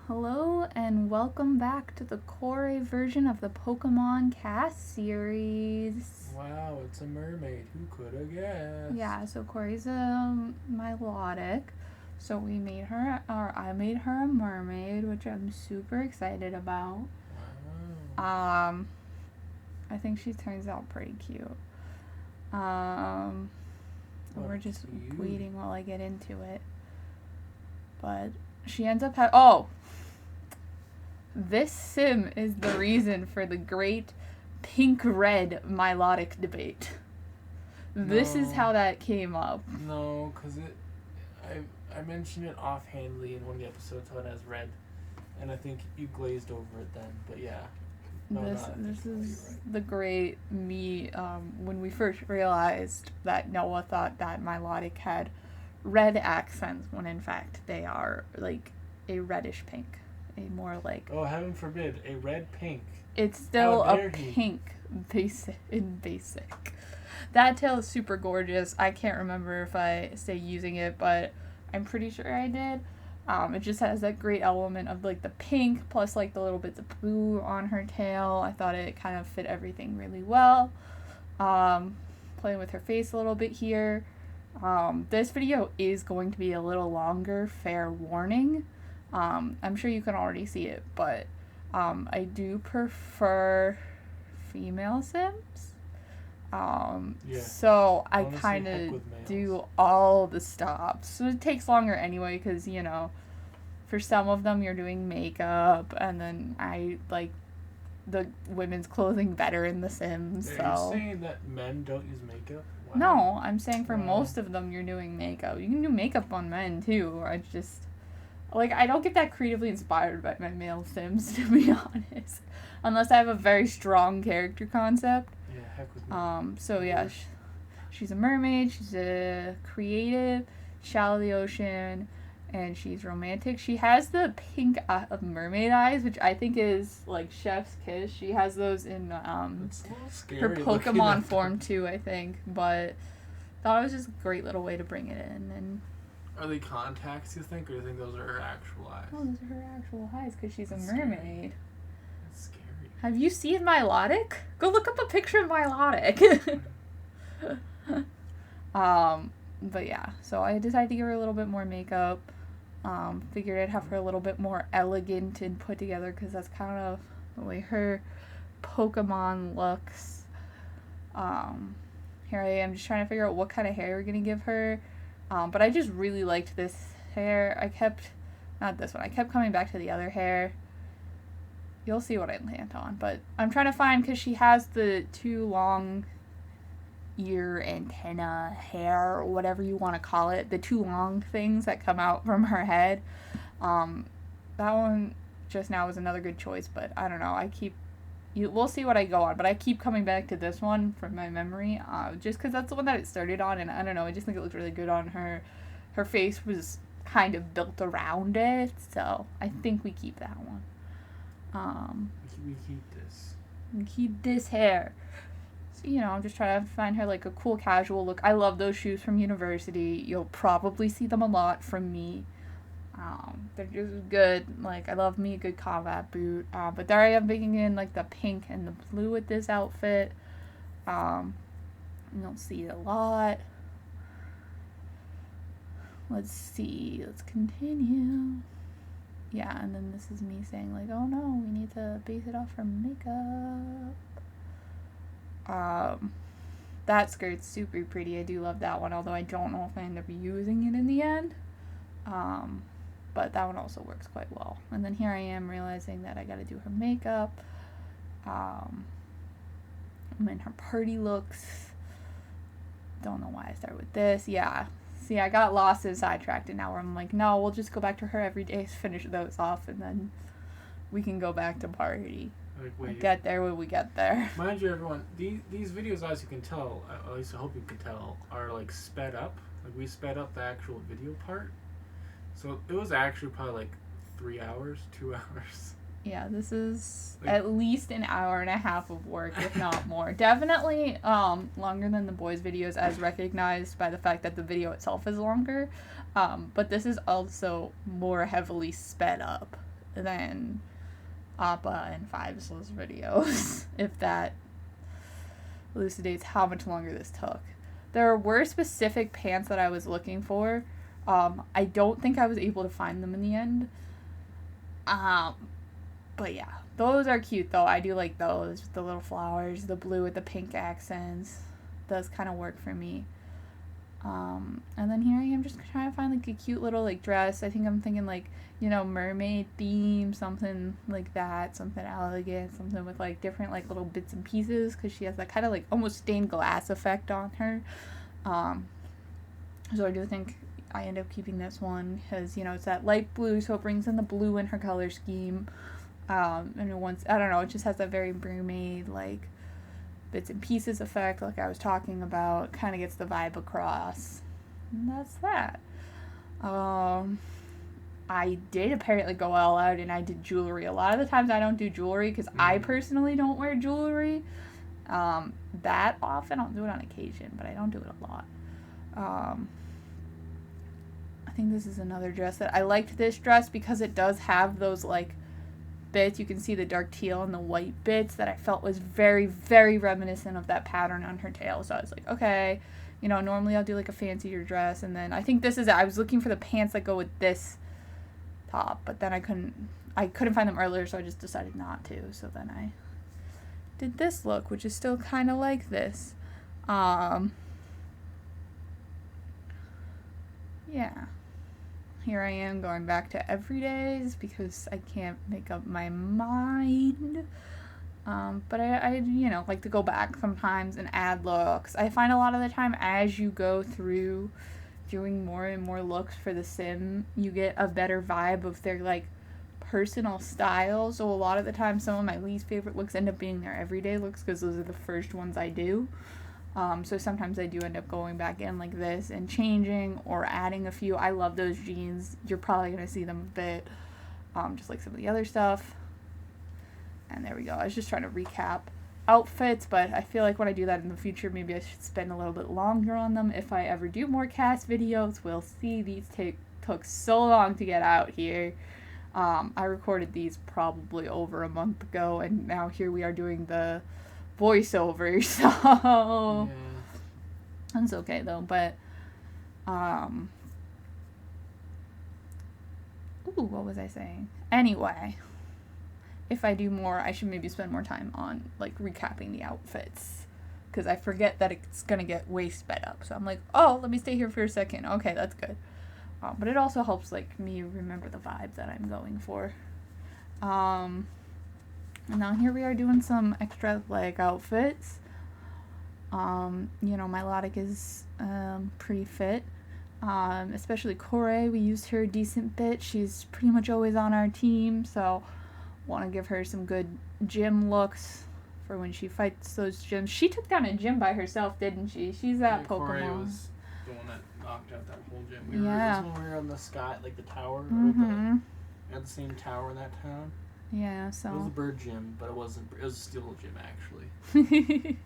Hello and welcome back to the Kore version of the Pokemon Cast series. Wow, it's a mermaid. Who could have guessed? Yeah, so Kore's a Milotic. So I made her a mermaid, which I'm super excited about. Wow. I think she turns out pretty cute. We're just waiting while I get into it. But she ends up this sim is the reason for the great pink-red Milotic debate. This is how that came up. No, because I mentioned it offhandedly in one of the episodes how it has red, and I think you glazed over it then. But yeah. No, this is the great me when we first realized that Noah thought that Milotic had red accents when in fact they are like a reddish pink. A more like, oh, heaven forbid, a red pink. It's still a pink basic. That tail is super gorgeous. I can't remember if I stay using it, but I'm pretty sure I did. It just has that great element of like the pink plus like the little bits of blue on her tail. I thought it kind of fit everything really well. Playing with her face a little bit here. This video is going to be a little longer, fair warning. I'm sure you can already see it, but I do prefer female Sims. So I kind of do all the stops. So it takes longer anyway because, you know, for some of them you're doing makeup, and then I like the women's clothing better in The Sims. Are you saying that men don't use makeup? Wow. No, I'm saying for most of them you're doing makeup. You can do makeup on men too. I just... like, I don't get that creatively inspired by my male Sims, to be honest. Unless I have a very strong character concept. Yeah, heck with me. So yeah, she's a mermaid, she's a creative, shallow of the ocean, and she's romantic. She has the pink mermaid eyes, which I think is, like, chef's kiss. She has those in her Pokemon form, too, I think. But thought it was just a great little way to bring it in, and... Are they contacts, you think, or do you think those are her actual eyes? Oh, those are her actual eyes because she's a mermaid. That's scary. Have you seen Milotic? Go look up a picture of Milotic. But yeah, so I decided to give her a little bit more makeup. Figured I'd have her a little bit more elegant and put together because that's kind of the way her Pokemon looks. Here I am just trying to figure out what kind of hair we're going to give her. But I just really liked this hair. I kept coming back to the other hair. You'll see what I land on. But I'm trying to find, because she has the two long ear antenna hair, or whatever you want to call it. The two long things that come out from her head. That one just now was another good choice, but I don't know. We'll see what I go on, but I keep coming back to this one from my memory, just because that's the one that it started on, and I don't know, I just think it looked really good on her. Her face was kind of built around it, so I think we keep that one. We keep this. We keep this hair. So, you know, I'm just trying to find her, like, a cool casual look. I love those shoes from University. You'll probably see them a lot from me. They're just good. Like, I love me a good combat boot. But there I am bringing in, like, the pink and the blue with this outfit. You don't see it a lot. Let's see. Let's continue. Yeah, and then this is me saying, like, oh no, we need to base it off her makeup. That skirt's super pretty. I do love that one, although I don't know if I end up using it in the end. But that one also works quite well. And then here I am realizing that I gotta do her makeup. I'm in her party looks. Don't know why I started with this. Yeah. See, I got lost and sidetracked, and now I'm like, no, we'll just go back to her every day, finish those off, and then we can go back to party. We'll get there when we get there. Mind you, everyone, these videos, as you can tell, at least I hope you can tell, are like sped up. Like, we sped up the actual video part. So it was actually probably like 3 hours, 2 hours. Yeah, this is like, at least an hour and a half of work, if not more. Definitely longer than the boys' videos, as recognized by the fact that the video itself is longer. But this is also more heavily sped up. than Appa and Fivesl's videos, if that elucidates how much longer this took. There were specific pants that I was looking for. I don't think I was able to find them in the end. But yeah, those are cute though. I do like those, the little flowers, the blue with the pink accents. Does kind of work for me. And then here I am just trying to find like a cute little like dress. I think I'm thinking like, you know, mermaid theme, something like that, something elegant, something with like different like little bits and pieces, because she has that kind of like almost stained glass effect on her. So I do think I end up keeping this one because, you know, it's that light blue, so it brings in the blue in her color scheme. And once, I don't know, it just has that very mermaid like bits and pieces effect like I was talking about. Kind of gets the vibe across. And that's that. I did apparently go all out and I did jewelry. A lot of the times I don't do jewelry because I personally don't wear jewelry that often. I'll do it on occasion, but I don't do it a lot. I think this is another dress that I liked this dress because it does have those like bits. You can see the dark teal and the white bits that I felt was very, very reminiscent of that pattern on her tail. So I was like, okay, you know, normally I'll do like a fancier dress, and then I think this is it. I was looking for the pants that go with this top, but then I couldn't find them earlier, so I just decided not to. So then I did this look, which is still kind of like this. Yeah. Here I am going back to everydays because I can't make up my mind. But I you know, like to go back sometimes and add looks. I find a lot of the time as you go through doing more and more looks for the sim, you get a better vibe of their like personal style. So a lot of the time some of my least favorite looks end up being their everyday looks because those are the first ones I do. So sometimes I do end up going back in like this and changing or adding a few. I love those jeans. You're probably going to see them a bit, just like some of the other stuff. And there we go. I was just trying to recap outfits, but I feel like when I do that in the future, maybe I should spend a little bit longer on them. If I ever do more cast videos, we'll see. These took so long to get out here. I recorded these probably over a month ago, and now here we are doing the voiceover, so that's okay though. But what was I saying? Anyway, if I do more, I should maybe spend more time on like recapping the outfits, because I forget that it's gonna get way sped up. So I'm like, oh, let me stay here for a second. Okay, that's good. But it also helps like me remember the vibe that I'm going for. And now here we are doing some extra leg outfits. You know, Milotic is pretty fit. Especially Corey, we used her a decent bit. She's pretty much always on our team, so want to give her some good gym looks for when she fights those gyms. She took down a gym by herself, didn't she? She's that Pokemon. Corey was the one that knocked out that whole gym. Yeah. It was when we were on the sky, like the tower. We had the same tower in that town. Yeah, so. It was a bird gym, but it wasn't. It was a steel gym, actually.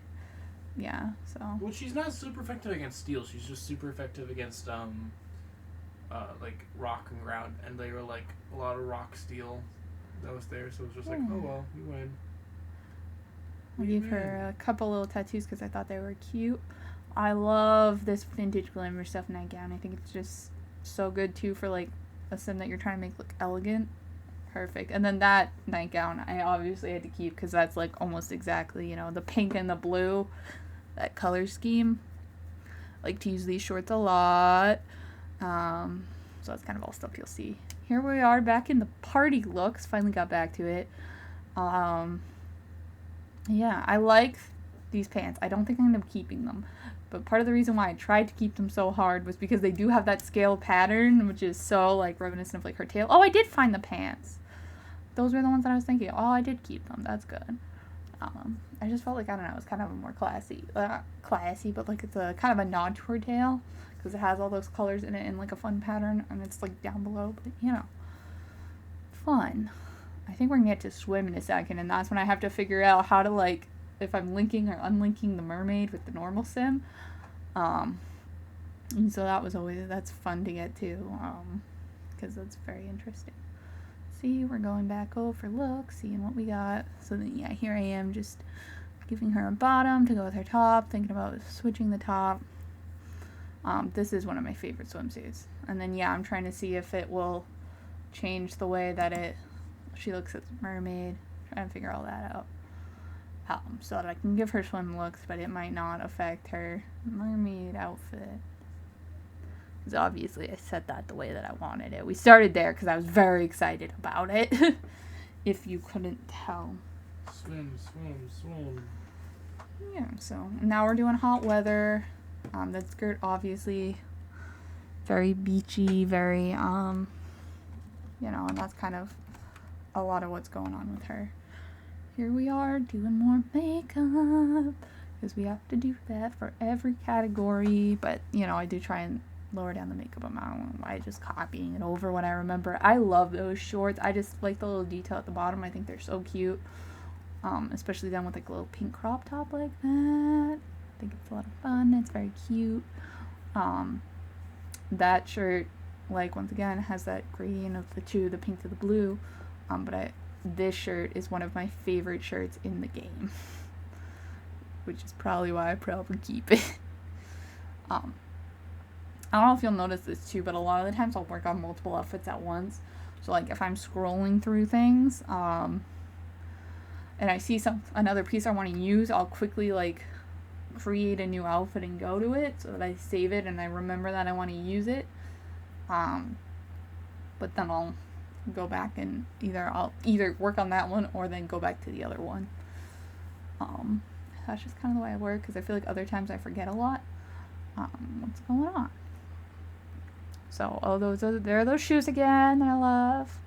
Yeah, so. Well, she's not super effective against steel. She's just super effective against, like, rock and ground. And they were, like, a lot of rock steel that was there. So it was just like, oh, well, you win. I gave her a couple little tattoos because I thought they were cute. I love this vintage glamour stuff nightgown. I think it's just so good, too, for, like, a sim that you're trying to make look elegant. Perfect. And then that nightgown I obviously had to keep because that's like almost exactly, you know, the pink and the blue, that color scheme. I like to use these shorts a lot. So that's kind of all stuff you'll see. Here we are back in the party looks. Finally got back to it. Yeah, I like these pants. I don't think I end up keeping them. But part of the reason why I tried to keep them so hard was because they do have that scale pattern, which is so like reminiscent of like her tail. Oh, I did find the pants. Those were the ones that I was thinking. Oh, I did keep them. That's good. I just felt like, I don't know, it's kind of a more classy, but like it's a kind of a nod to her tail because it has all those colors in it in like a fun pattern, and it's like down below, but you know, fun. I think we're gonna get to swim in a second, and that's when I have to figure out how to like, if I'm linking or unlinking the mermaid with the normal sim. And so that's fun to get to, because that's very interesting. see, we're going back over look, seeing what we got. So then, yeah, here I am just giving her a bottom to go with her top, thinking about switching the top. This is one of my favorite swimsuits. And then, yeah, I'm trying to see if it will change the way that she looks as a mermaid. Trying to figure all that out. So that I can give her swim looks, but it might not affect her mermaid outfit. Because obviously I said that the way that I wanted it. We started there because I was very excited about it. If you couldn't tell. Swim. Yeah, so now we're doing hot weather. That skirt obviously very beachy, very, and that's kind of a lot of what's going on with her. Here we are doing more makeup because we have to do that for every category. But, I do try and lower down the makeup amount by just copying it over when I remember. I love those shorts. I just like the little detail at the bottom. I think they're so cute. Especially done with like a little pink crop top like that. I think it's a lot of fun. It's very cute. That shirt, like, once again, has that gradient of the two, the pink to the blue. This shirt is one of my favorite shirts in the game. Which is probably why I probably keep it. I don't know if you'll notice this too, but a lot of the times I'll work on multiple outfits at once. So, like, if I'm scrolling through things, and I see another piece I want to use, I'll quickly, like, create a new outfit and go to it so that I save it and I remember that I want to use it. But then I'll go back and I'll either work on that one or then go back to the other one. That's just kind of the way I work because I feel like other times I forget a lot. What's going on? So, there are those shoes again that I love.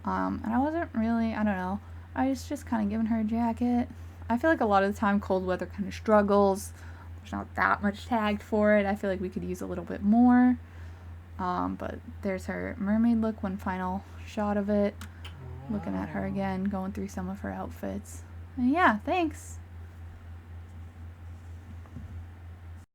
And I wasn't really, I don't know, I was just kind of giving her a jacket. I feel like a lot of the time cold weather kind of struggles. There's not that much tagged for it. I feel like we could use a little bit more. But there's her mermaid look, one final shot of it. Looking at her again, going through some of her outfits. And yeah, thanks.